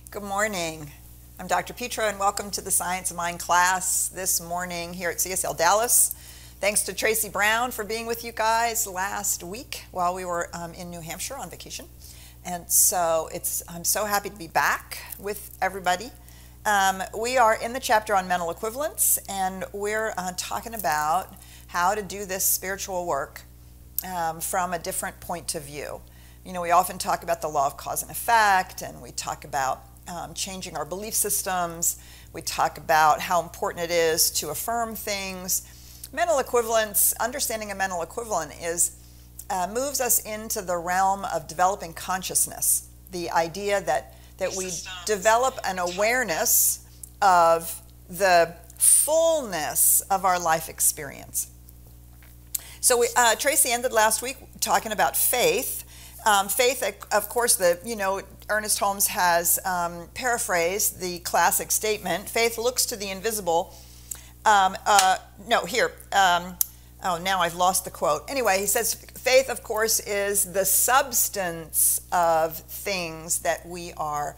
Good morning. I'm Dr. Petro, and welcome to the Science of Mind class this morning here at CSLDallas. Thanks to Tracy Brown for being with you guys last week while we were in New Hampshire on vacation. And so I'm so happy to be back with everybody. We are in the chapter on mental equivalence, and we're talking about how to do this spiritual work from a different point of view. You know, we often talk about the law of cause and effect, and we talk about changing our belief systems. We talk about how important it is to affirm things. Mental equivalence, understanding a mental equivalent moves us into the realm of developing consciousness. The idea that we develop an awareness of the fullness of our life experience. So Tracy ended last week talking about faith. Faith, of course, Ernest Holmes has paraphrased the classic statement, faith looks to the invisible. Now I've lost the quote. Anyway, he says, faith, of course, is the substance of things that we are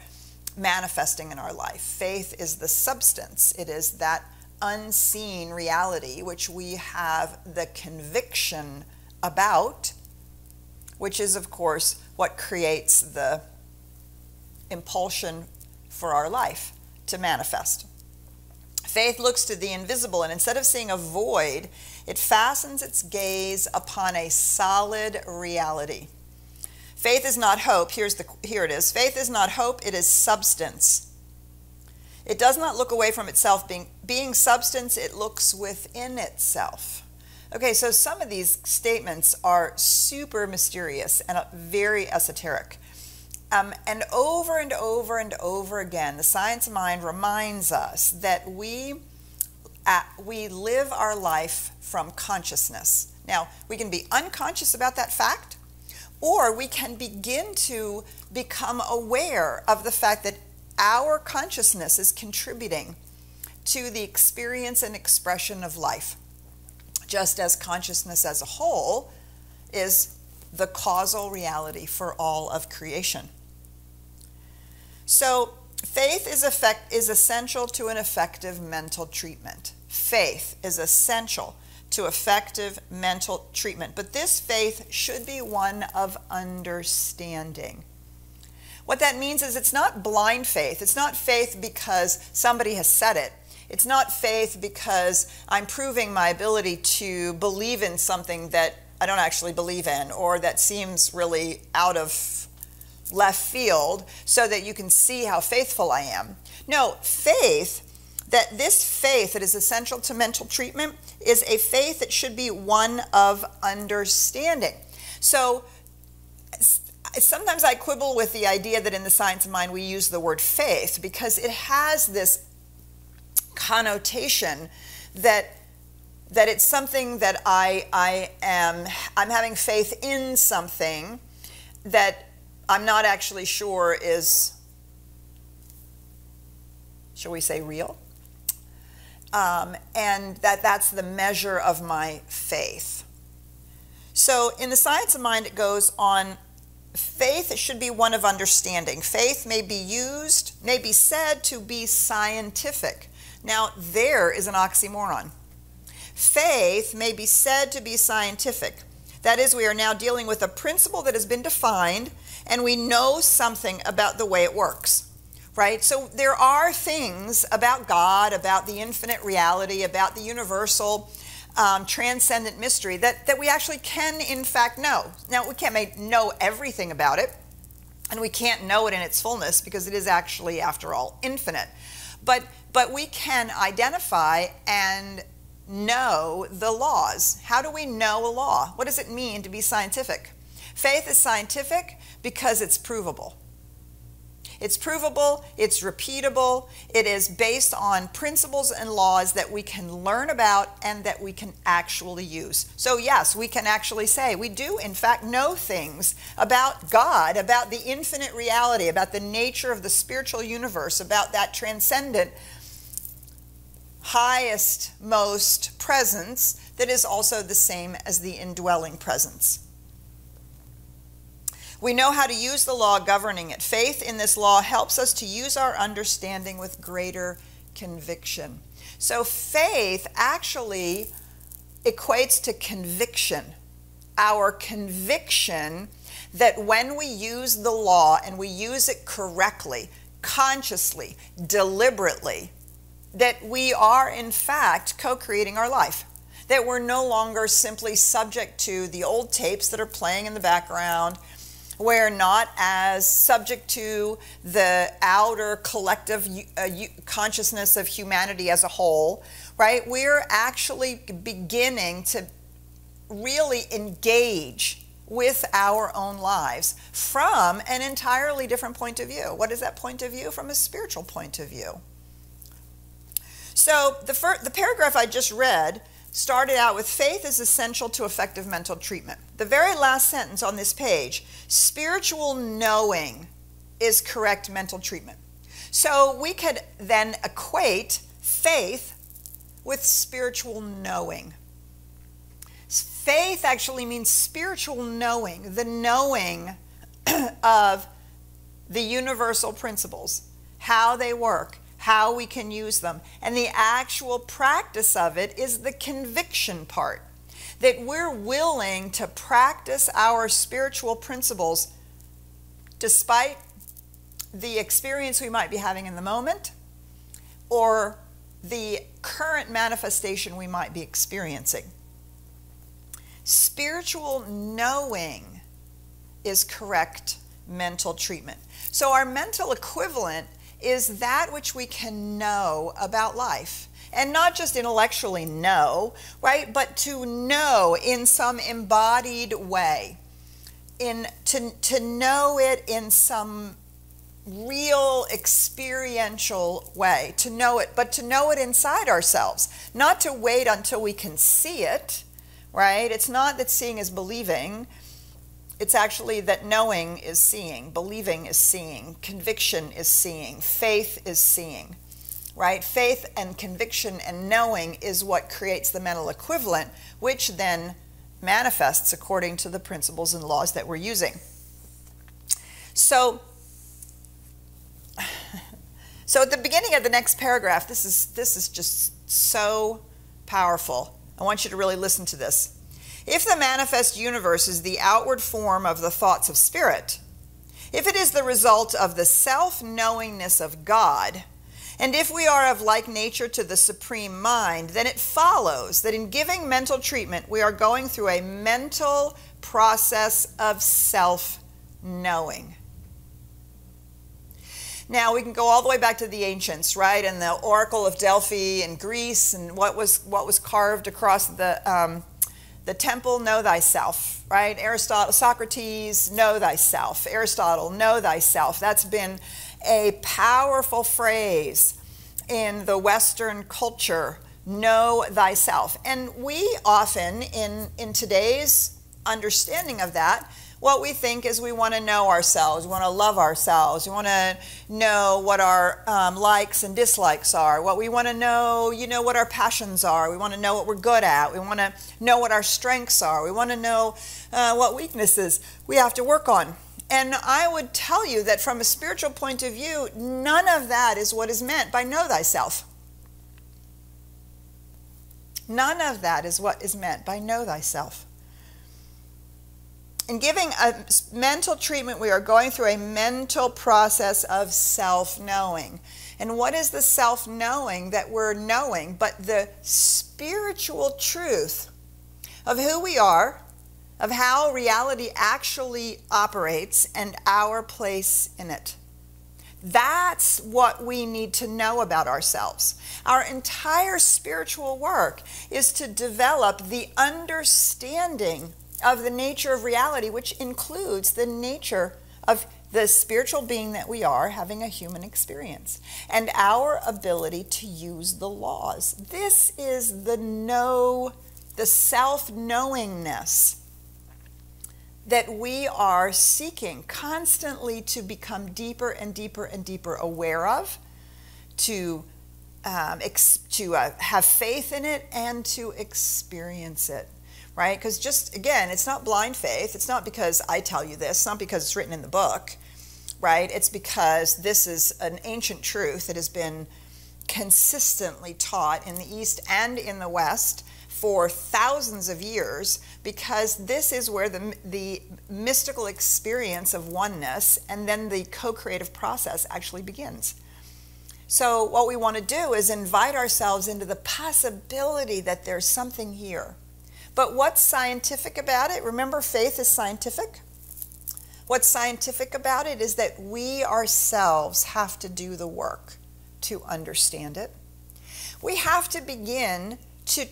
manifesting in our life. Faith is the substance. It is that unseen reality which we have the conviction about, which is, of course, what creates the impulsion for our life to manifest. Faith looks to the invisible, and instead of seeing a void, it fastens its gaze upon a solid reality. Faith is not hope. Here it is. Faith is not hope, it is substance. It does not look away from itself. Being substance, it looks within itself. Okay, so some of these statements are super mysterious and very esoteric. And over and over and over again, the science of mind reminds us that we live our life from consciousness. Now, we can be unconscious about that fact, or we can begin to become aware of the fact that our consciousness is contributing to the experience and expression of life, just as consciousness as a whole is the causal reality for all of creation. So faith is essential to an effective mental treatment. Faith is essential to effective mental treatment, but this faith should be one of understanding. What that means is it's not blind faith. It's not faith because somebody has said it. It's not faith because I'm proving my ability to believe in something that I don't actually believe in, or that seems really out of left field so that you can see how faithful I am. No, faith, this faith that is essential to mental treatment is a faith that should be one of understanding. So sometimes I quibble with the idea that in the science of mind we use the word faith because it has this connotation that it's something that I'm having faith in something that I'm not actually sure is, shall we say, real, and that's the measure of my faith. So in the science of mind, it goes on, faith should be one of understanding. Faith may be said to be scientific. Now, there is an oxymoron. Faith may be said to be scientific. That is, we are now dealing with a principle that has been defined, and we know something about the way it works, right? So there are things about God, about the infinite reality, about the universal transcendent mystery that we actually can, in fact, know. Now, we can't know everything about it, and we can't know it in its fullness because it is actually, after all, infinite. But we can identify and know the laws. How do we know a law? What does it mean to be scientific? Faith is scientific because it's provable. It's provable, it's repeatable, it is based on principles and laws that we can learn about and that we can actually use. So yes, we can actually say we do in fact know things about God, about the infinite reality, about the nature of the spiritual universe, about that transcendent, highest, most presence that is also the same as the indwelling presence. We know how to use the law governing it. Faith in this law helps us to use our understanding with greater conviction. So faith actually equates to conviction. Our conviction that when we use the law and we use it correctly, consciously, deliberately, that we are in fact co-creating our life. That we're no longer simply subject to the old tapes that are playing in the background. We're not as subject to the outer collective consciousness of humanity as a whole, right? We're actually beginning to really engage with our own lives from an entirely different point of view. What is that point of view? From a spiritual point of view. So the paragraph I just read started out with faith is essential to effective mental treatment. The very last sentence on this page, spiritual knowing is correct mental treatment. So we could then equate faith with spiritual knowing. Faith actually means spiritual knowing, the knowing of the universal principles, how they work, how we can use them. And the actual practice of it is the conviction part, that we're willing to practice our spiritual principles despite the experience we might be having in the moment or the current manifestation we might be experiencing. Spiritual knowing is correct mental treatment. So our mental equivalent is that which we can know about life. And not just intellectually know, right? But to know in some embodied way. To know it in some real experiential way. To know it, but to know it inside ourselves. Not to wait until we can see it, right? It's not that seeing is believing. It's actually that knowing is seeing, believing is seeing, conviction is seeing, faith is seeing, right? Faith and conviction and knowing is what creates the mental equivalent, which then manifests according to the principles and laws that we're using. So at the beginning of the next paragraph, this is just so powerful. I want you to really listen to this. If the manifest universe is the outward form of the thoughts of spirit, if it is the result of the self-knowingness of God, and if we are of like nature to the supreme mind, then it follows that in giving mental treatment, we are going through a mental process of self-knowing. Now, we can go all the way back to the ancients, right? And the Oracle of Delphi in Greece, and what was carved across the temple, know thyself, right? Aristotle, Socrates, know thyself. Aristotle, know thyself. That's been a powerful phrase in the Western culture, know thyself. And we often, in today's understanding of that, what we think is we want to know ourselves, we want to love ourselves, we want to know what our likes and dislikes are, what we want to know, what our passions are, we want to know what we're good at, we want to know what our strengths are, we want to know what weaknesses we have to work on. And I would tell you that from a spiritual point of view, none of that is what is meant by know thyself. None of that is what is meant by know thyself. In giving a mental treatment, we are going through a mental process of self-knowing. And what is the self-knowing that we're knowing but the spiritual truth of who we are, of how reality actually operates, and our place in it? That's what we need to know about ourselves. Our entire spiritual work is to develop the understanding of the nature of reality, which includes the nature of the spiritual being that we are having a human experience and our ability to use the laws. This is the self-knowingness that we are seeking constantly to become deeper and deeper and deeper aware of, to have faith in it, and to experience it. right? Because just, again, it's not blind faith. It's not because I tell you this. It's not because it's written in the book, right? It's because this is an ancient truth that has been consistently taught in the East and in the West for thousands of years, because this is where the mystical experience of oneness and then the co-creative process actually begins. So what we want to do is invite ourselves into the possibility that there's something here. But what's scientific about it? Remember, faith is scientific. What's scientific about it is that we ourselves have to do the work to understand it. We have to begin to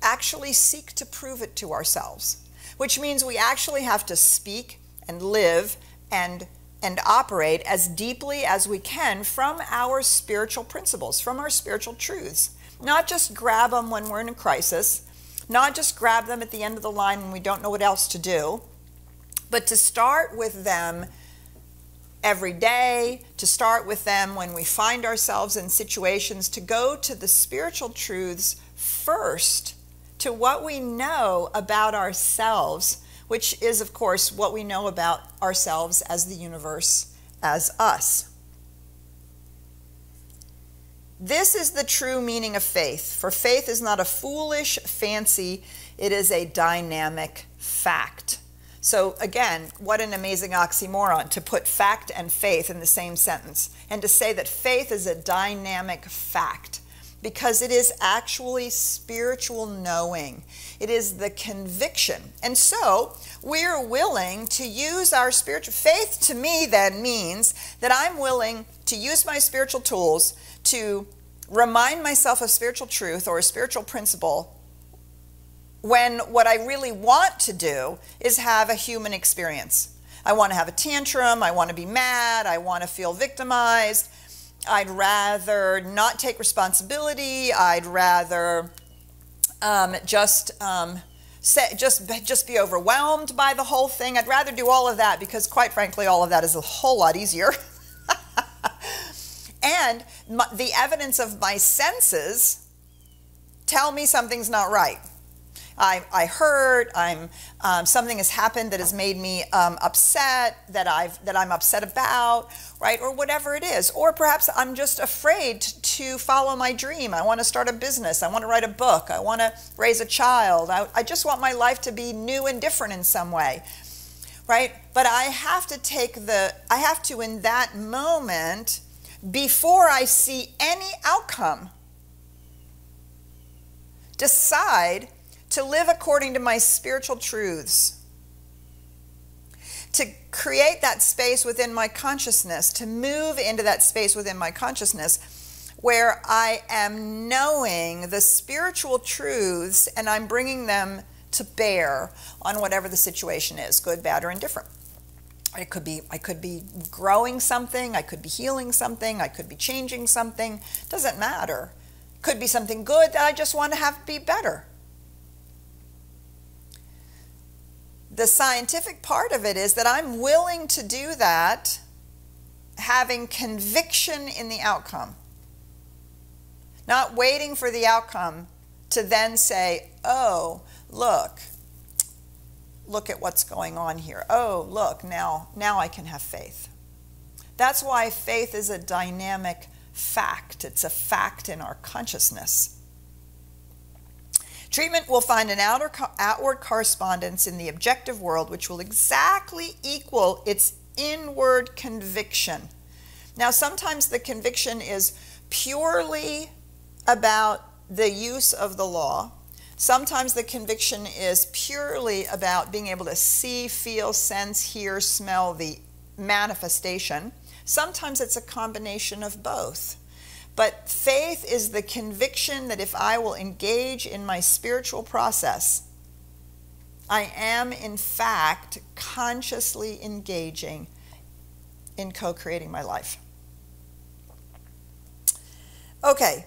actually seek to prove it to ourselves, which means we actually have to speak and live and operate as deeply as we can from our spiritual principles, from our spiritual truths. Not just grab them when we're in a crisis, not just grab them at the end of the line when we don't know what else to do, but to start with them every day, to start with them when we find ourselves in situations, to go to the spiritual truths first, to what we know about ourselves, which is, of course, what we know about ourselves as the universe, as us. This is the true meaning of faith, for faith is not a foolish fancy, it is a dynamic fact. So again, what an amazing oxymoron to put fact and faith in the same sentence, and to say that faith is a dynamic fact, because it is actually spiritual knowing. It is the conviction. And so we're willing to use our spiritual faith. To me, then, means that I'm willing to use my spiritual tools to remind myself of spiritual truth or a spiritual principle when what I really want to do is have a human experience. I want to have a tantrum. I want to be mad. I want to feel victimized. I'd rather not take responsibility. I'd rather just be overwhelmed by the whole thing. I'd rather do all of that because, quite frankly, all of that is a whole lot easier. And the evidence of my senses tell me something's not right. I hurt. Something has happened that has made me upset. That I'm upset about, right? Or whatever it is. Or perhaps I'm just afraid to follow my dream. I want to start a business. I want to write a book. I want to raise a child. I just want my life to be new and different in some way, right? But I have to in that moment, before I see any outcome, decide to live according to my spiritual truths, to create that space within my consciousness, to move into that space within my consciousness where I am knowing the spiritual truths and I'm bringing them to bear on whatever the situation is, good, bad, or indifferent. I could be growing something, I could be healing something, I could be changing something, doesn't matter. Could be something good that I just want to have be better. The scientific part of it is that I'm willing to do that, having conviction in the outcome. Not waiting for the outcome to then say, oh, look at what's going on here. Oh, look, now I can have faith. That's why faith is a dynamic fact. It's a fact in our consciousness. Treatment will find an outward correspondence in the objective world which will exactly equal its inward conviction. Now, sometimes the conviction is purely about the use of the law. Sometimes the conviction is purely about being able to see, feel, sense, hear, smell the manifestation. Sometimes it's a combination of both. But faith is the conviction that if I will engage in my spiritual process, I am in fact consciously engaging in co-creating my life. Okay,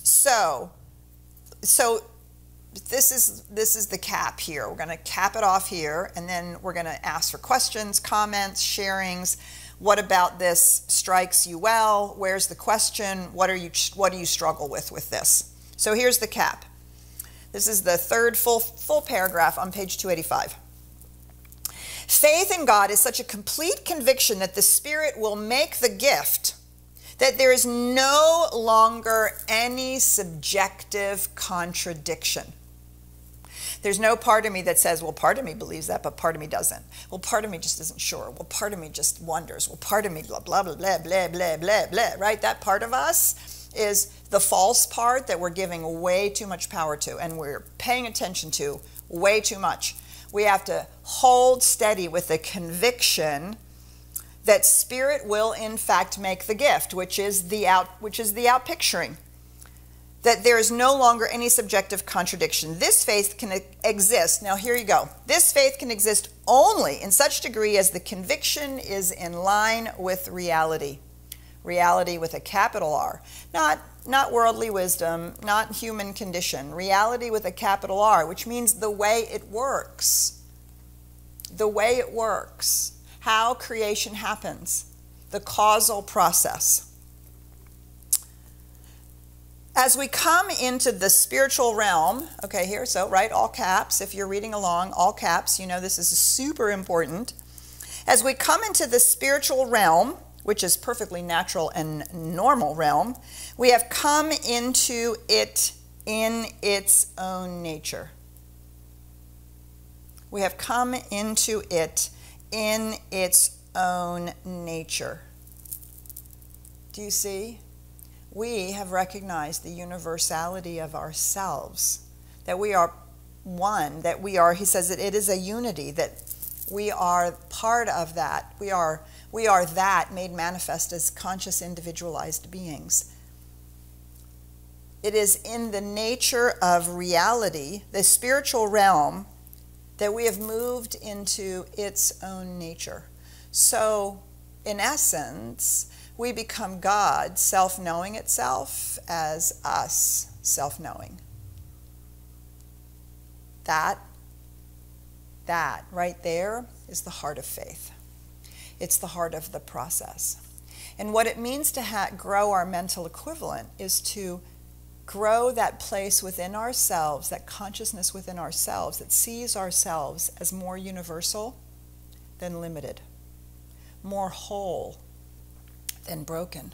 so this is the cap here. We're going to cap it off here, and then we're going to ask for questions, comments, sharings. What about this strikes you well? Where's the question? What do you struggle with this? So here's the cap. This is the third full paragraph on page 285. Faith in God is such a complete conviction that the Spirit will make the gift that there is no longer any subjective contradiction. There's no part of me that says, well, part of me believes that, but part of me doesn't. Well, part of me just isn't sure. Well, part of me just wonders. Well, part of me blah, blah, blah, blah, blah, blah, blah, blah, right? That part of us is the false part that we're giving way too much power to and we're paying attention to way too much. We have to hold steady with the conviction that Spirit will in fact make the gift, which is the out picturing. That there is no longer any subjective contradiction. This faith can exist. Now here you go. This faith can exist only in such degree as the conviction is in line with reality. Reality with a capital R. Not worldly wisdom, not human condition. Reality with a capital R, which means the way it works. The way it works. How creation happens. The causal process. As we come into the spiritual realm, okay, here, so, right, all caps. If you're reading along, all caps, you know this is super important. As we come into the spiritual realm, which is perfectly natural and normal realm, we have come into it in its own nature. We have come into it in its own nature. Do you see? We have recognized the universality of ourselves, that we are one, that we are, he says that it is a unity, that we are part of that. We are that made manifest as conscious individualized beings. It is in the nature of reality, the spiritual realm, that we have moved into its own nature. So, in essence, we become God, self-knowing itself as us, self-knowing. That right there is the heart of faith. It's the heart of the process. And what it means to grow our mental equivalent is to grow that place within ourselves, that consciousness within ourselves that sees ourselves as more universal than limited, more whole than broken,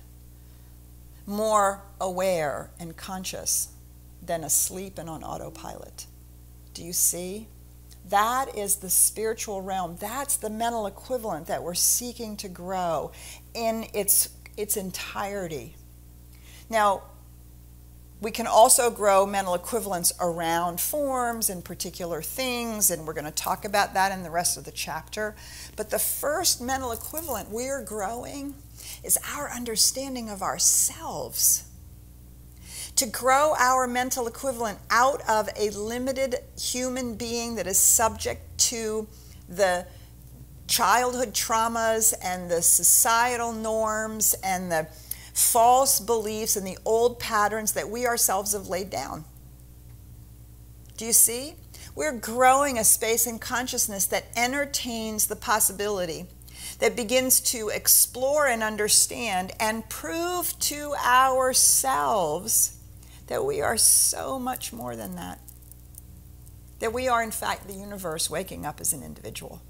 more aware and conscious than asleep and on autopilot. Do you see? That is the spiritual realm. That's the mental equivalent that we're seeking to grow in its entirety. Now, we can also grow mental equivalence around forms and particular things, and we're going to talk about that in the rest of the chapter. But the first mental equivalent we're growing is our understanding of ourselves. To grow our mental equivalent out of a limited human being that is subject to the childhood traumas and the societal norms and the false beliefs and the old patterns that we ourselves have laid down. Do you see? We're growing a space in consciousness that entertains the possibility, that begins to explore and understand and prove to ourselves that we are so much more than that. That we are, in fact, the universe waking up as an individual,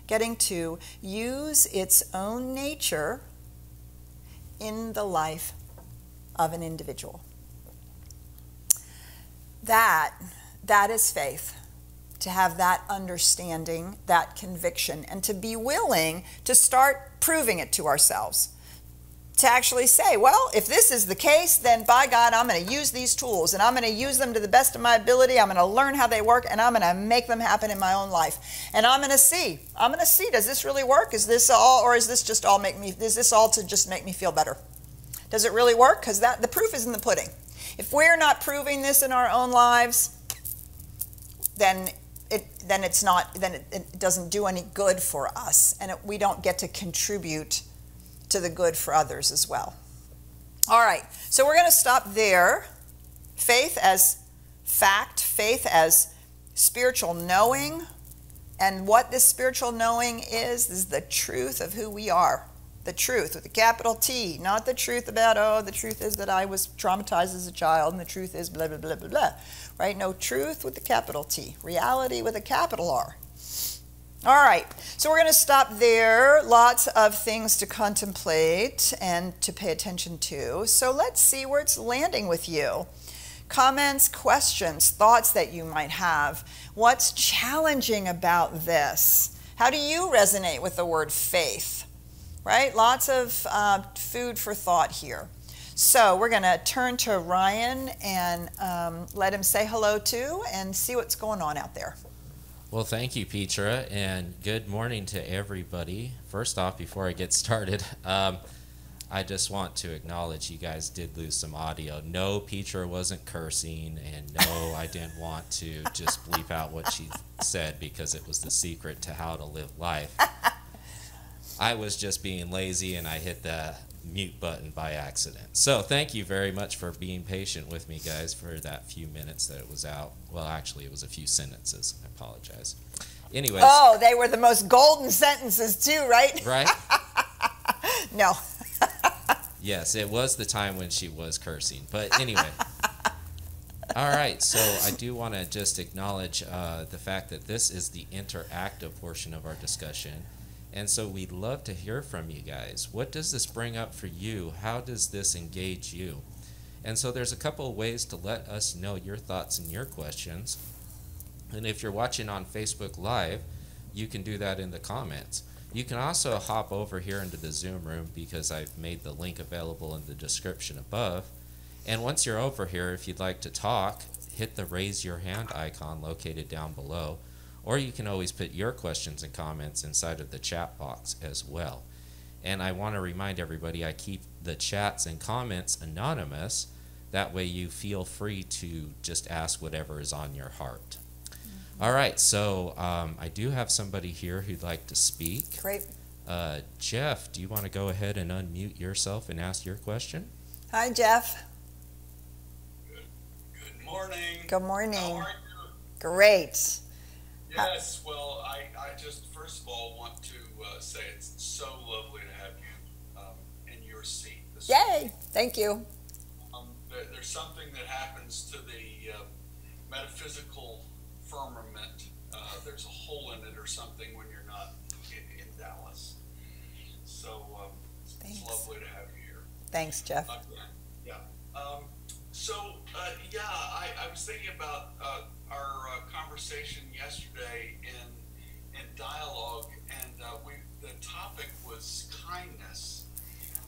getting to use its own nature in the life of an individual. That is faith, to have that understanding, that conviction, and to be willing to start proving it to ourselves. To actually say, well, if this is the case, then by God, I'm going to use these tools, and I'm going to use them to the best of my ability. I'm going to learn how they work, and I'm going to make them happen in my own life. And I'm going to see, does this really work? Is this all, or is this just all is this all to just make me feel better? Does it really work? Because the proof is in the pudding. If we're not proving this in our own lives, then it doesn't do any good for us, and we don't get to contribute to the good for others as well. All right, so we're going to stop there. Faith as fact, faith as spiritual knowing, and what this spiritual knowing is the truth of who we are. The truth with a capital T, not the truth about, oh, the truth is that I was traumatized as a child, and the truth is blah, blah, blah, blah, blah. Right? No, truth with a capital T. Reality with a capital R. All right, so we're going to stop there. Lots of things to contemplate and to pay attention to. So let's see where it's landing with you. Comments, questions, thoughts that you might have. What's challenging about this? How do you resonate with the word faith? Right? Lots of food for thought here. So we're going to turn to Ryan and let him say hello too and see what's going on out there. Well, thank you, Petra, and good morning to everybody. First off, before I get started, I just want to acknowledge you guys did lose some audio. No, Petra wasn't cursing, and no, I didn't want to just bleep out what she said because it was the secret to how to live life. I was just being lazy, and I hit the mute button by accident. So thank you very much for being patient with me, guys, for that few minutes that it was out. Well, actually, it was a few sentences. I apologize. Anyways. Oh, they were the most golden sentences too, right? Right? No. Yes, it was the time when she was cursing. But anyway. All right, so I do want to just acknowledge the fact that this is the interactive portion of our discussion. And so we'd love to hear from you guys. What does this bring up for you? How does this engage you? And so there's a couple of ways to let us know your thoughts and your questions. And if you're watching on Facebook Live, you can do that in the comments. You can also hop over here into the Zoom room because I've made the link available in the description above. And once you're over here, if you'd like to talk, hit the raise your hand icon located down below. Or you can always put your questions and comments inside of the chat box as well. And I want to remind everybody I keep the chats and comments anonymous. That way you feel free to just ask whatever is on your heart. All right, so I do have somebody here who'd like to speak. Great. Jeff, do you want to go ahead and unmute yourself and ask your question? Hi, Jeff. Good morning. Good morning. How are you? Great. Yes, well, I just first of all want to say it's so lovely to have you in your seat this Yay! Thank you. There's something that happens to the metaphysical firmament. There's a hole in it or something when you're not in Dallas. So it's lovely to have you here. Thanks, Jeff. Yeah. I was thinking about our conversation yesterday in dialogue, and the topic was kindness.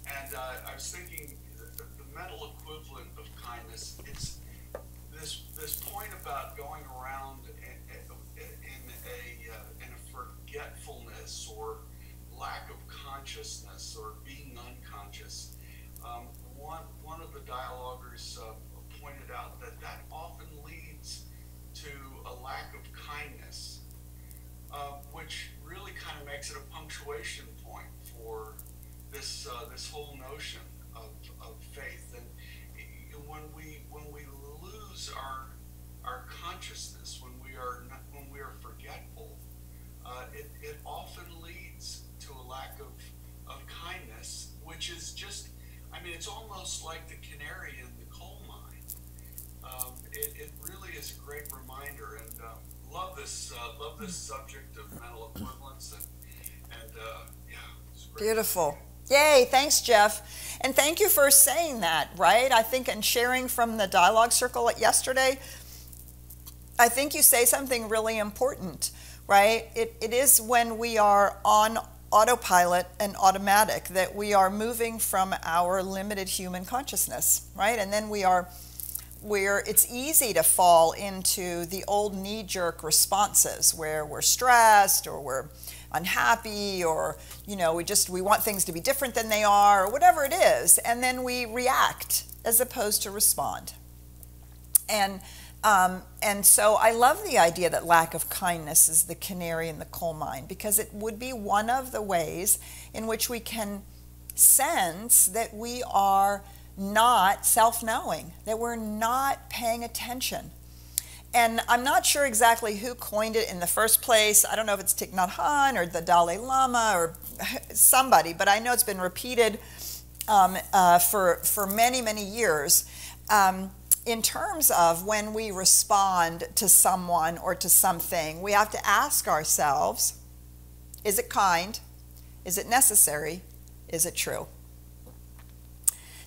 And I was thinking the mental equivalent of kindness. It's this point about going around in a forgetfulness or lack of consciousness or being unconscious. One of the dialoguers pointed out that often leads to a lack of kindness, which really kind of makes it a punctuation point for this whole notion of faith. And when we lose our consciousness, when we are forgetful, it often leads to a lack of kindness, which is just, it's almost like the canary in the coal mine. It really is a great reminder, and love this subject of mental equivalence, and it's great. Beautiful. Yay, thanks, Jeff. And thank you for saying that, right? I think, and sharing from the dialogue circle yesterday, I think you say something really important, right? It is when we are on autopilot and automatic that we are moving from our limited human consciousness, right? And then it's easy to fall into the old knee-jerk responses where we're stressed or we're unhappy, or we want things to be different than they are, or whatever it is, and then we react as opposed to respond. And so I love the idea that lack of kindness is the canary in the coal mine, because it would be one of the ways in which we can sense that we are not self-knowing, that we're not paying attention. And I'm not sure exactly who coined it in the first place. I don't know if it's Thich Nhat Hanh or the Dalai Lama or somebody, but I know it's been repeated for many, many years. In terms of when we respond to someone or to something, we have to ask ourselves, is it kind? Is it necessary? Is it true?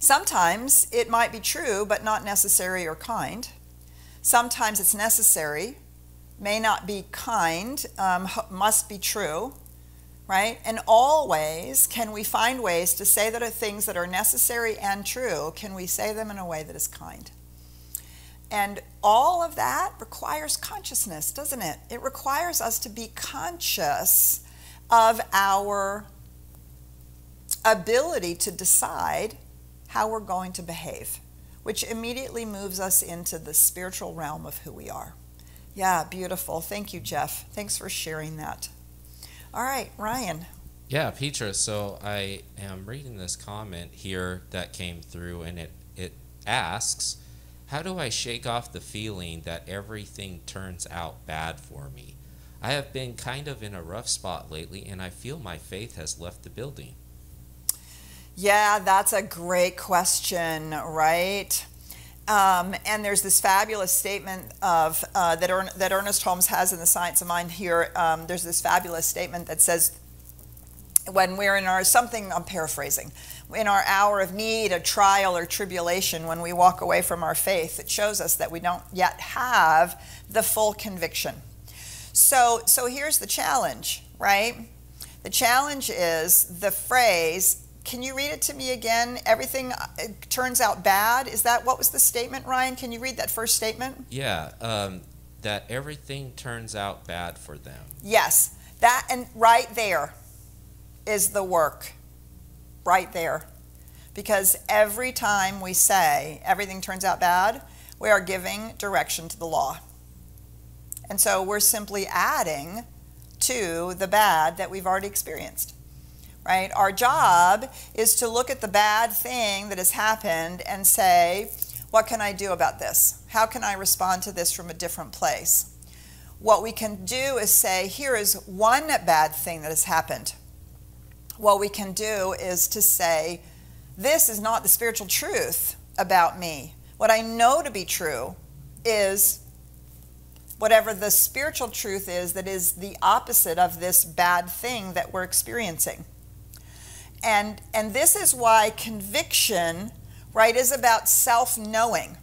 Sometimes it might be true, but not necessary or kind. Sometimes it's necessary, may not be kind, must be true, right? And always can we find ways to say that are things that are necessary and true, can we say them in a way that is kind? And all of that requires consciousness, doesn't it? It requires us to be conscious of our ability to decide how we're going to behave, which immediately moves us into the spiritual realm of who we are. Yeah, beautiful. Thank you, Jeff. Thanks for sharing that. All right, Ryan. Yeah, Petra, so I am reading this comment here that came through, and it asks, how do I shake off the feeling that everything turns out bad for me? I have been kind of in a rough spot lately, and I feel my faith has left the building. Yeah, that's a great question, right? And there's this fabulous statement of that Ernest Holmes has in The Science of Mind here. There's this fabulous statement that says, when we're in our, something, I'm paraphrasing, in our hour of need, a trial or tribulation, when we walk away from our faith, it shows us that we don't yet have the full conviction. So here's the challenge, right? The challenge is the phrase, can you read it to me again? Everything turns out bad. Is that, what was the statement, Ryan? Can you read that first statement? Yeah, that everything turns out bad for them. Yes, that, and right there is the work. Right there. Because every time we say everything turns out bad, we are giving direction to the law. And so we're simply adding to the bad that we've already experienced. Right? Our job is to look at the bad thing that has happened and say, what can I do about this? How can I respond to this from a different place? What we can do is say, here is one bad thing that has happened. What we can do is to say, this is not the spiritual truth about me. What I know to be true is whatever the spiritual truth is that is the opposite of this bad thing that we're experiencing. And this is why conviction, right, is about self-knowing.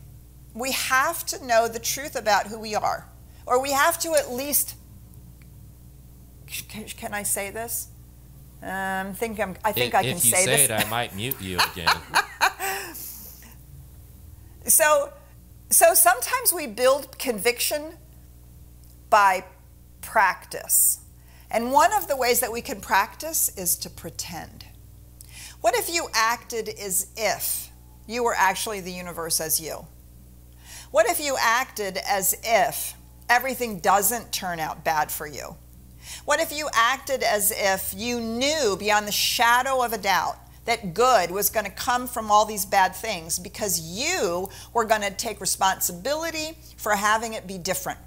We have to know the truth about who we are. Or we have to at least, can I say this? I think I can say this. If you say it, I might mute you again. So sometimes we build conviction by practice. And one of the ways that we can practice is to pretend. What if you acted as if you were actually the universe as you? What if you acted as if everything doesn't turn out bad for you? What if you acted as if you knew beyond the shadow of a doubt that good was going to come from all these bad things because you were going to take responsibility for having it be different?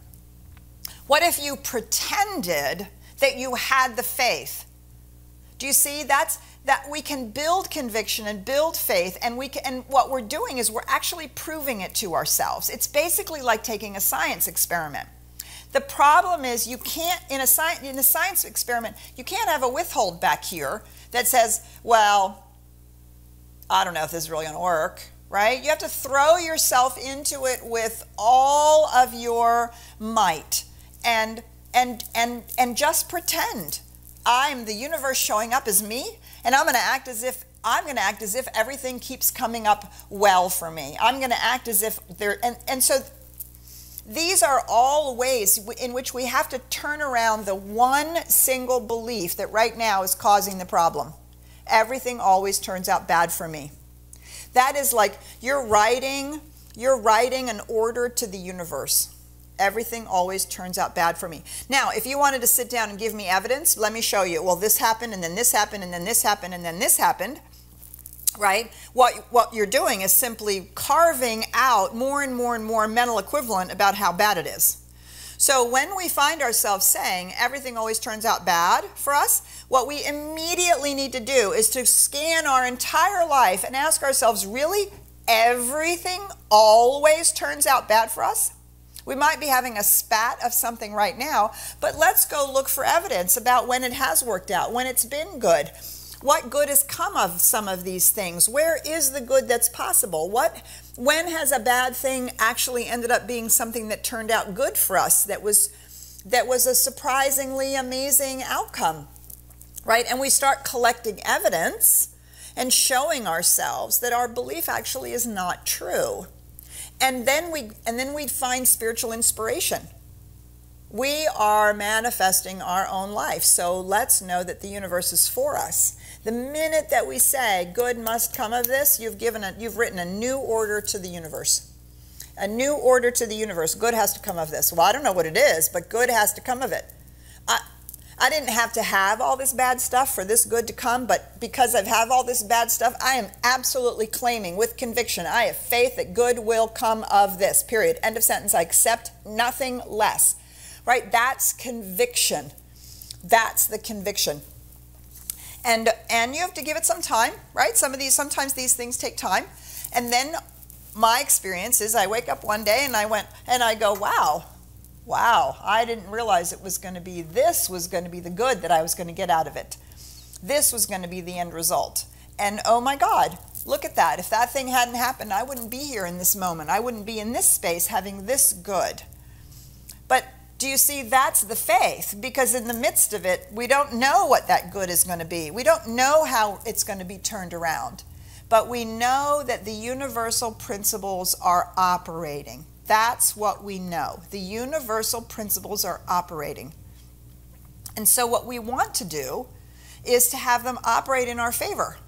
What if you pretended that you had the faith? Do you see? That we can build conviction and build faith, and what we're doing is we're actually proving it to ourselves. It's basically like taking a science experiment. The problem is you can't, in a science experiment, you can't have a withhold back here that says, well, I don't know if this is really going to work, right? You have to throw yourself into it with all of your might and just pretend. I'm the universe showing up as me, and I'm going to act as if everything keeps coming up well for me. I'm going to act as if there, and so these are all ways in which we have to turn around the one single belief that right now is causing the problem. Everything always turns out bad for me. That is like you're writing an order to the universe. Everything always turns out bad for me. Now, if you wanted to sit down and give me evidence, let me show you. Well, this happened, and then this happened, and then this happened, and then this happened. Right? What you're doing is simply carving out more and more and more mental equivalent about how bad it is. So when we find ourselves saying everything always turns out bad for us, what we immediately need to do is to scan our entire life and ask ourselves, really, everything always turns out bad for us? We might be having a spat of something right now, but let's go look for evidence about when it has worked out, when it's been good. What good has come of some of these things? Where is the good that's possible? When has a bad thing actually ended up being something that turned out good for us, that was a surprisingly amazing outcome, right? And we start collecting evidence and showing ourselves that our belief actually is not true. And then we find spiritual inspiration. We are manifesting our own life. So let's know that the universe is for us. The minute that we say good must come of this, you've written a new order to the universe. A new order to the universe. Good has to come of this. Well, I don't know what it is, but good has to come of it. I didn't have to have all this bad stuff for this good to come, but because I have all this bad stuff, I am absolutely claiming with conviction, I have faith that good will come of this, period. End of sentence. I accept nothing less, right? That's conviction. That's the conviction. And you have to give it some time, right? Sometimes these things take time. And then my experience is I wake up one day and I go, wow, I didn't realize this was going to be the good that I was going to get out of it. This was going to be the end result. And oh my God, look at that. If that thing hadn't happened, I wouldn't be here in this moment. I wouldn't be in this space having this good. But do you see, that's the faith, because in the midst of it, we don't know what that good is going to be. We don't know how it's going to be turned around. But we know that the universal principles are operating. That's what we know. The universal principles are operating. And so what we want to do is to have them operate in our favor,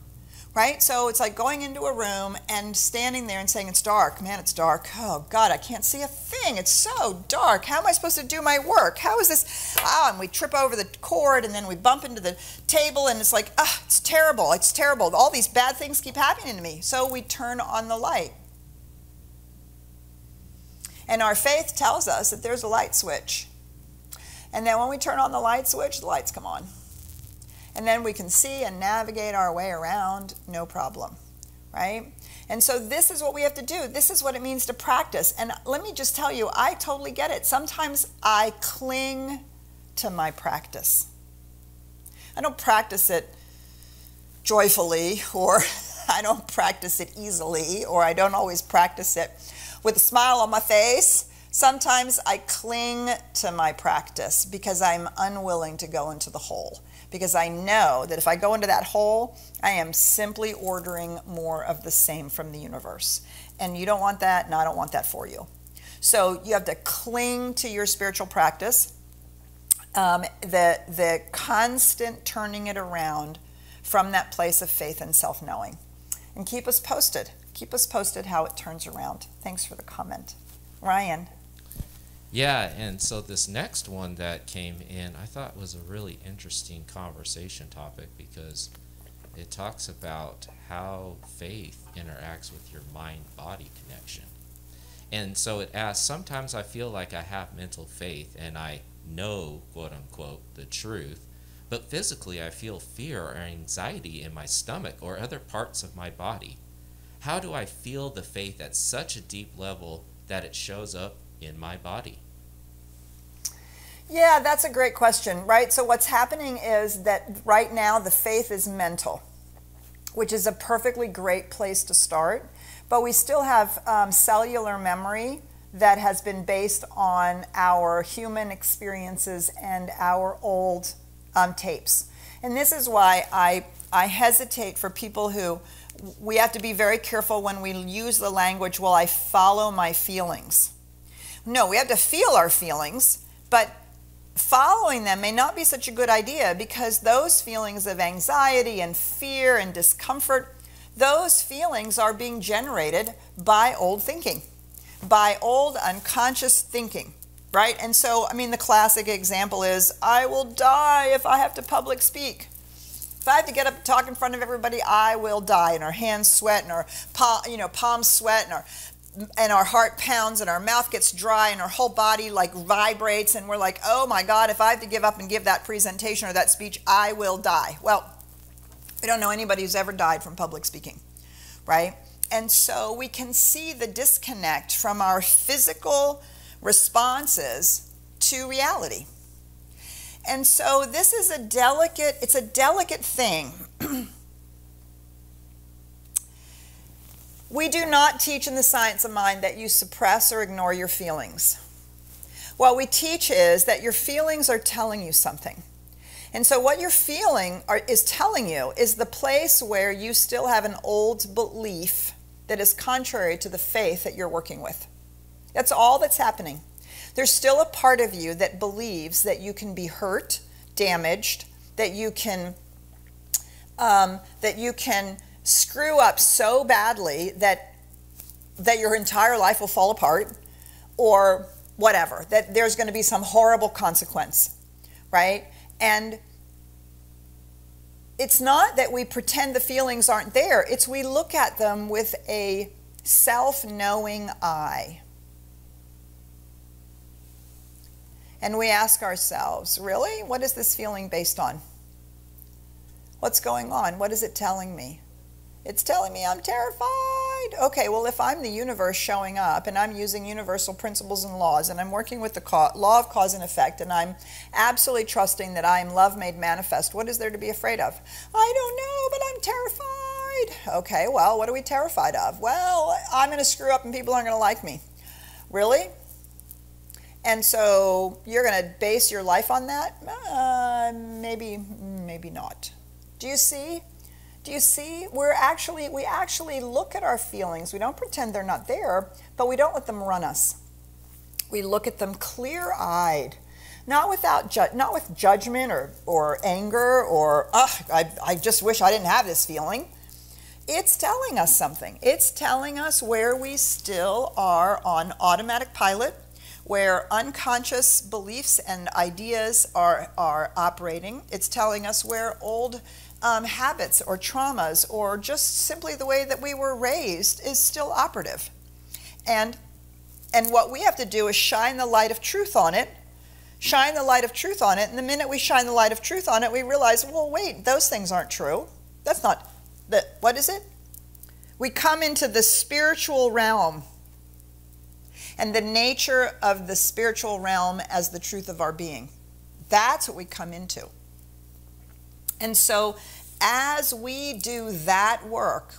right? So it's like going into a room and standing there and saying, it's dark. Man, it's dark. Oh, God, I can't see a thing. It's so dark. How am I supposed to do my work? How is this? And we trip over the cord and then we bump into the table and it's like, it's terrible. It's terrible. All these bad things keep happening to me. So we turn on the light. And our faith tells us that there's a light switch. And then when we turn on the light switch, the lights come on. And then we can see and navigate our way around, no problem, right? And so this is what we have to do. This is what it means to practice. And let me just tell you, I totally get it. Sometimes I cling to my practice. I don't practice it joyfully, or I don't practice it easily, or I don't always practice it with a smile on my face. Sometimes I cling to my practice because I'm unwilling to go into the hole. Because I know that if I go into that hole, I am simply ordering more of the same from the universe. And you don't want that, and I don't want that for you. So you have to cling to your spiritual practice, the constant turning it around from that place of faith and self-knowing. And keep us posted. Keep us posted how it turns around. Thanks for the comment. Ryan. Yeah, and so this next one that came in, I thought was a really interesting conversation topic because it talks about how faith interacts with your mind-body connection. And so it asks, sometimes I feel like I have mental faith and I know, quote-unquote, the truth, but physically I feel fear or anxiety in my stomach or other parts of my body. How do I feel the faith at such a deep level that it shows up in my body? Yeah, that's a great question, right? So what's happening is that right now the faith is mental, which is a perfectly great place to start. But we still have cellular memory that has been based on our human experiences and our old tapes. And this is why I hesitate for people who, we have to be very careful when we use the language, well, I follow my feelings. No, we have to feel our feelings, but following them may not be such a good idea, because those feelings of anxiety and fear and discomfort, those feelings are being generated by old thinking, by old unconscious thinking, right? And so, I mean, the classic example is, I will die if I have to public speak. If I have to get up and talk in front of everybody, I will die. And our hands sweat and our palms sweat and our and our heart pounds and our mouth gets dry and our whole body like vibrates and we're like, oh my God, if I have to give up and give that presentation or that speech, I will die. Well, we don't know anybody who's ever died from public speaking, right? And so we can see the disconnect from our physical responses to reality. And so this is it's a delicate thing. We do not teach in the science of mind that you suppress or ignore your feelings. What we teach is that your feelings are telling you something. And so what you're feeling is telling you is the place where you still have an old belief that is contrary to the faith that you're working with. That's all that's happening. There's still a part of you that believes that you can be hurt, damaged, that you can screw up so badly that your entire life will fall apart, or whatever, that there's going to be some horrible consequence, right? And it's not that we pretend the feelings aren't there, it's we look at them with a self-knowing eye. And we ask ourselves, really? What is this feeling based on? What's going on? What is it telling me? It's telling me I'm terrified. Okay, well, if I'm the universe showing up and I'm using universal principles and laws and I'm working with the law of cause and effect and I'm absolutely trusting that I am love made manifest, what is there to be afraid of? I don't know, but I'm terrified. Okay, well, what are we terrified of? Well, I'm going to screw up and people aren't going to like me. Really? And so you're going to base your life on that? Maybe not. Do you see? Do you see? We actually look at our feelings. We don't pretend they're not there, but we don't let them run us. We look at them clear-eyed, not with judgment or anger or, I just wish I didn't have this feeling. It's telling us something. It's telling us where we still are on automatic pilot, where unconscious beliefs and ideas are operating. It's telling us where old habits or traumas or just simply the way that we were raised is still operative. And what we have to do is shine the light of truth on it, and the minute we shine the light of truth on it, we realize, well, wait, those things aren't true. That's not, what is it? We come into the spiritual realm and the nature of the spiritual realm as the truth of our being. That's what we come into. And so as we do that work,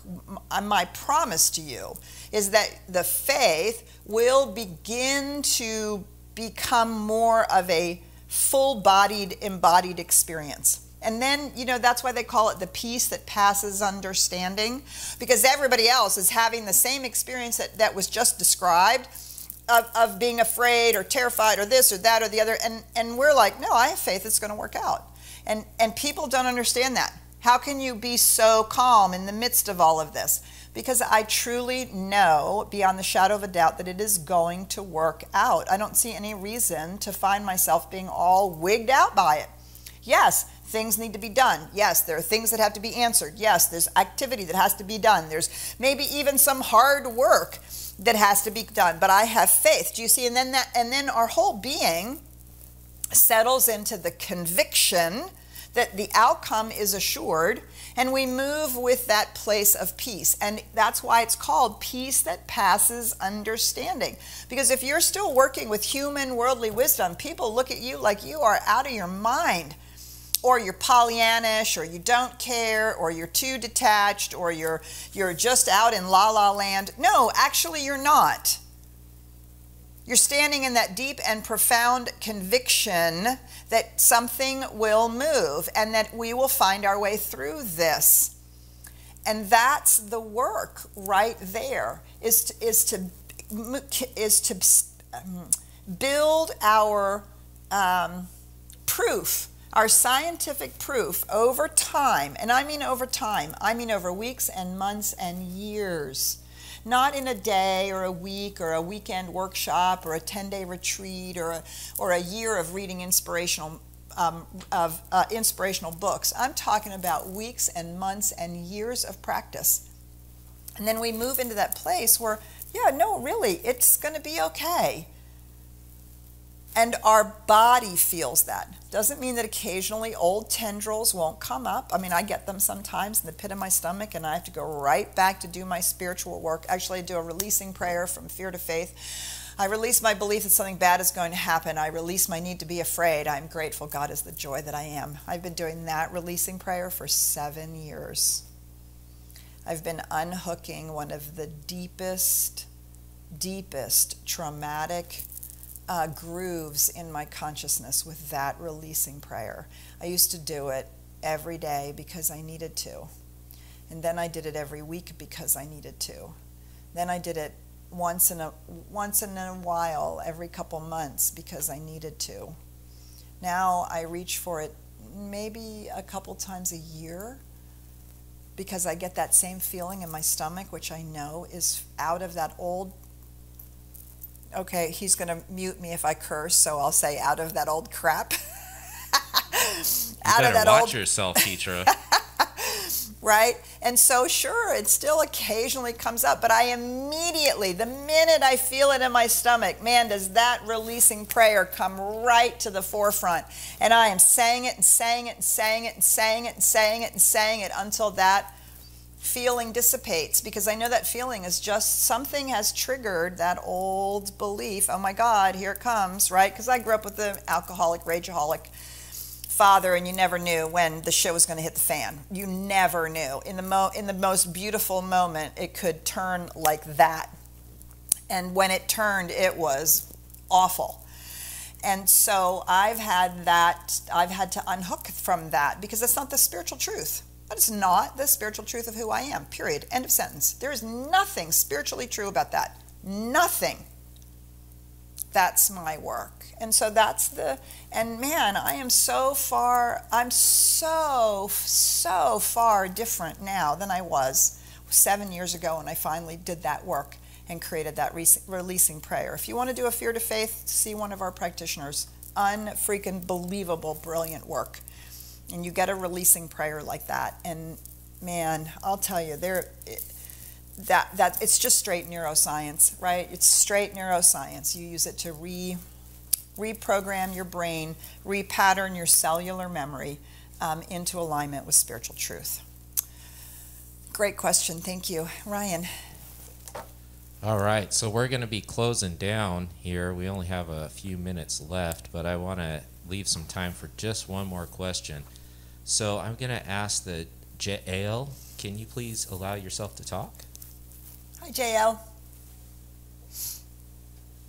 my promise to you is that the faith will begin to become more of a full-bodied, embodied experience. And then, that's why they call it the peace that passes understanding, because everybody else is having the same experience that was just described of being afraid or terrified or this or that or the other. And we're like, no, I have faith it's going to work out. And people don't understand that. How can you be so calm in the midst of all of this? Because I truly know, beyond the shadow of a doubt, that it is going to work out. I don't see any reason to find myself being all wigged out by it. Yes, things need to be done. Yes, there are things that have to be answered. Yes, there's activity that has to be done. There's maybe even some hard work that has to be done. But I have faith. Do you see? And then our whole being settles into the conviction that the outcome is assured, and we move with that place of peace. And that's why it's called peace that passes understanding. Because if you're still working with human worldly wisdom, people look at you like you are out of your mind, or you're Pollyannish, or you don't care, or you're too detached, or you're just out in la-la land. No, actually you're not. You're standing in that deep and profound conviction that something will move and that we will find our way through this. And that's the work right there, is to build our proof, our scientific proof over time. And I mean over time. I mean over weeks and months and years. Not in a day or a week or a weekend workshop or a 10-day retreat or a year of reading inspirational books. I'm talking about weeks and months and years of practice. And then we move into that place where Yeah, no, really, it's going to be okay. And our body feels that. Doesn't mean that occasionally old tendrils won't come up. I mean, I get them sometimes in the pit of my stomach, and I have to go right back to do my spiritual work. Actually, I do a releasing prayer from fear to faith. I release my belief that something bad is going to happen. I release my need to be afraid. I'm grateful God is the joy that I am. I've been doing that releasing prayer for 7 years. I've been unhooking one of the deepest traumatic grooves in my consciousness with that releasing prayer. I used to do it every day because I needed to. And then I did it every week because I needed to. Then I did it once in a while, every couple months, because I needed to. Now I reach for it maybe a couple times a year because I get that same feeling in my stomach, which I know is out of that old. Okay, he's going to mute me if I curse, so I'll say out of that old crap. You better watch yourself, Petra. Right? And so, sure, it still occasionally comes up, but I immediately, the minute I feel it in my stomach, man, does that releasing prayer come right to the forefront. And I am saying it and saying it and saying it and saying it and saying it and saying it until that feeling dissipates, because I know that feeling is just something has triggered that old belief. Oh my God, here it comes, right? Because I grew up with an alcoholic, rageaholic father, and you never knew when the shit was going to hit the fan. You never knew. In the most beautiful moment, it could turn like that. And when it turned, it was awful. And so I've had to unhook from that, because that's not the spiritual truth. But it's not the spiritual truth of who I am, period. End of sentence. There is nothing spiritually true about that. Nothing. That's my work. And so and man, I'm so far different now than I was 7 years ago when I finally did that work and created that releasing prayer. If you want to do a fear to faith, see one of our practitioners. Unfreaking believable, brilliant work. And you get a releasing prayer like that, and man, I'll tell you, that it's just straight neuroscience, right? It's straight neuroscience. You use it to reprogram your brain, repattern your cellular memory into alignment with spiritual truth. Great question, thank you, Ryan. All right, so we're going to be closing down here. We only have a few minutes left, but I want to leave some time for just one more question. So I'm going to ask the JL, can you please allow yourself to talk? Hi, JL.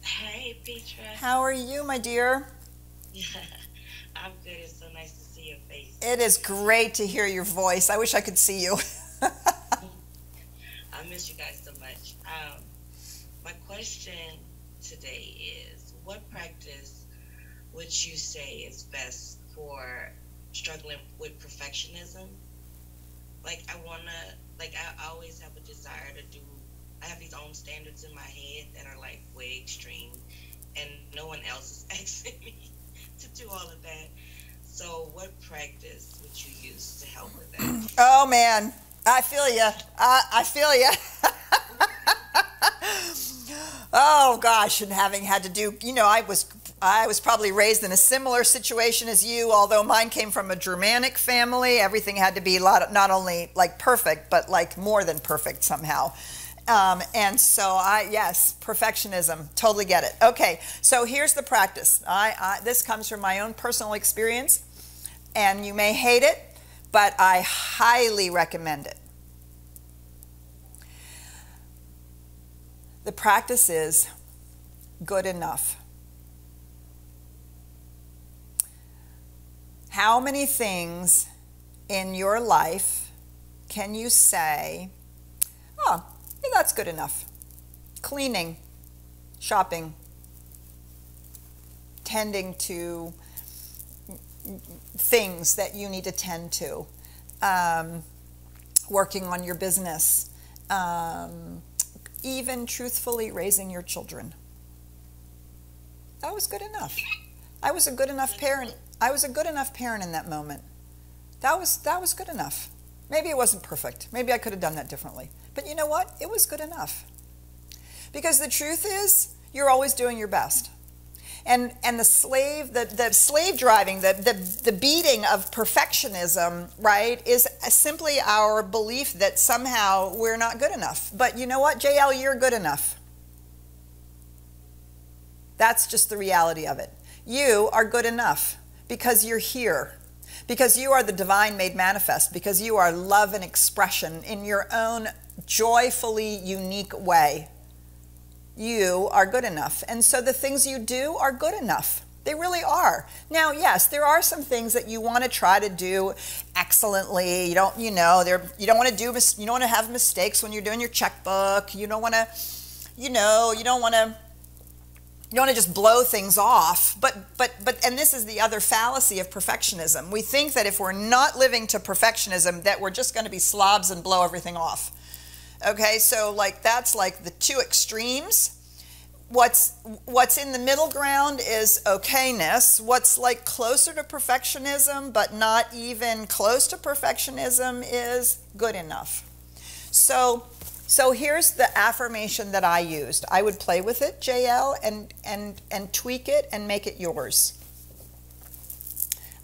Hey, Petra. How are you, my dear? I'm good. It's so nice to see your face. It is great to hear your voice. I wish I could see you. I miss you guys so much. My question today is, what practice would you say is best for struggling with perfectionism? Like, I always have a desire to do, I have these own standards in my head that are like way extreme, and no one else is asking me to do all of that. So what practice would you use to help with that? Oh man, I feel you. I feel you. Oh gosh, and having had to do, I was probably raised in a similar situation as you, although mine came from a Germanic family. Everything had to be not only like perfect, but like more than perfect somehow. And so yes, perfectionism, totally get it. Okay, so here's the practice. This comes from my own personal experience, and you may hate it, but I highly recommend it. The practice is good enough. How many things in your life can you say, oh, yeah, that's good enough? Cleaning, shopping, tending to things that you need to tend to, working on your business, even truthfully raising your children. That was good enough. I was a good enough parent. I was a good enough parent in that moment. That was good enough. Maybe it wasn't perfect. Maybe I could have done that differently. But you know what? It was good enough. Because the truth is, you're always doing your best. And the slave driving, the beating of perfectionism, right, is simply our belief that somehow we're not good enough. But you know what, JL, you're good enough. That's just the reality of it. You are good enough because you're here, because you are the divine made manifest, because you are love and expression in your own joyfully unique way. You are good enough. And so the things you do are good enough. They really are. Now, yes, there are some things that you want to try to do excellently. You don't want to have mistakes when you're doing your checkbook. You don't want to, you don't want to just blow things off. But and this is the other fallacy of perfectionism. We think that if we're not living to perfectionism, that we're just going to be slobs and blow everything off. Okay, so that's like the two extremes. What's in the middle ground is okayness. What's like closer to perfectionism, but not even close to perfectionism, is good enough. So here's the affirmation that I used. I would play with it, JL, and tweak it and make it yours.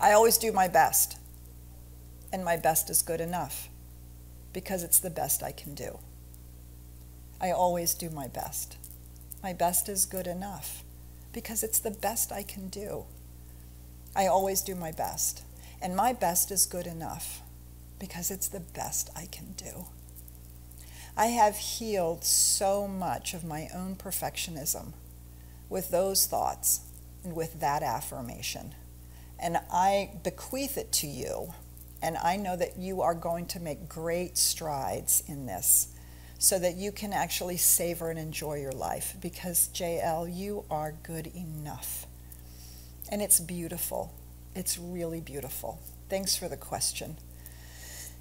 I always do my best, and my best is good enough because it's the best I can do. I always do my best. My best is good enough because it's the best I can do. I always do my best, and my best is good enough because it's the best I can do. I have healed so much of my own perfectionism with those thoughts and with that affirmation. And I bequeath it to you, and I know that you are going to make great strides in this so that you can actually savor and enjoy your life, because JL, you are good enough. And it's beautiful. It's really beautiful. Thanks for the question.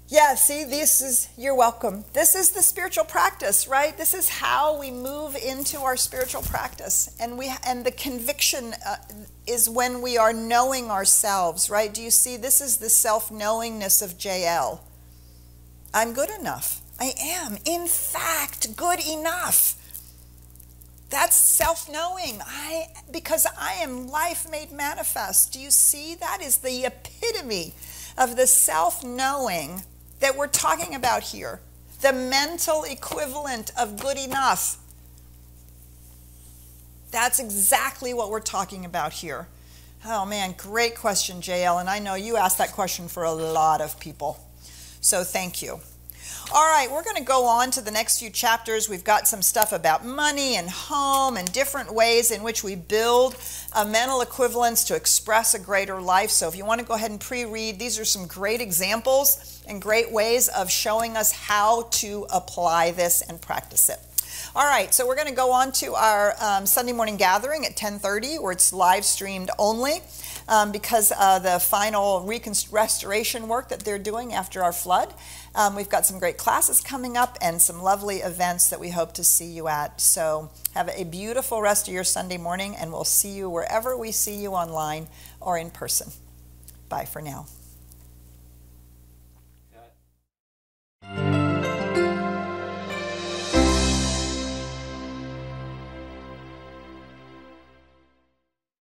Yeah, see, you're welcome. This is the spiritual practice, right? This is how we move into our spiritual practice. And the conviction is when we are knowing ourselves, right? Do you see? This is the self-knowingness of JL. I'm good enough. I am, in fact, good enough. That's self-knowing. Because I am life made manifest. Do you see? That is the epitome of the self-knowing that we're talking about here. The mental equivalent of good enough. That's exactly what we're talking about here. Oh man, great question, JL. And I know you asked that question for a lot of people. So thank you. All right, we're going to go on to the next few chapters. We've got some stuff about money and home and different ways in which we build a mental equivalence to express a greater life. So if you want to go ahead and pre-read, these are some great examples and great ways of showing us how to apply this and practice it. All right, so we're going to go on to our Sunday morning gathering at 10:30, where it's live streamed only because the final restoration work that they're doing after our flood. We've got some great classes coming up and some lovely events that we hope to see you at. So have a beautiful rest of your Sunday morning, and we'll see you wherever we see you online or in person. Bye for now.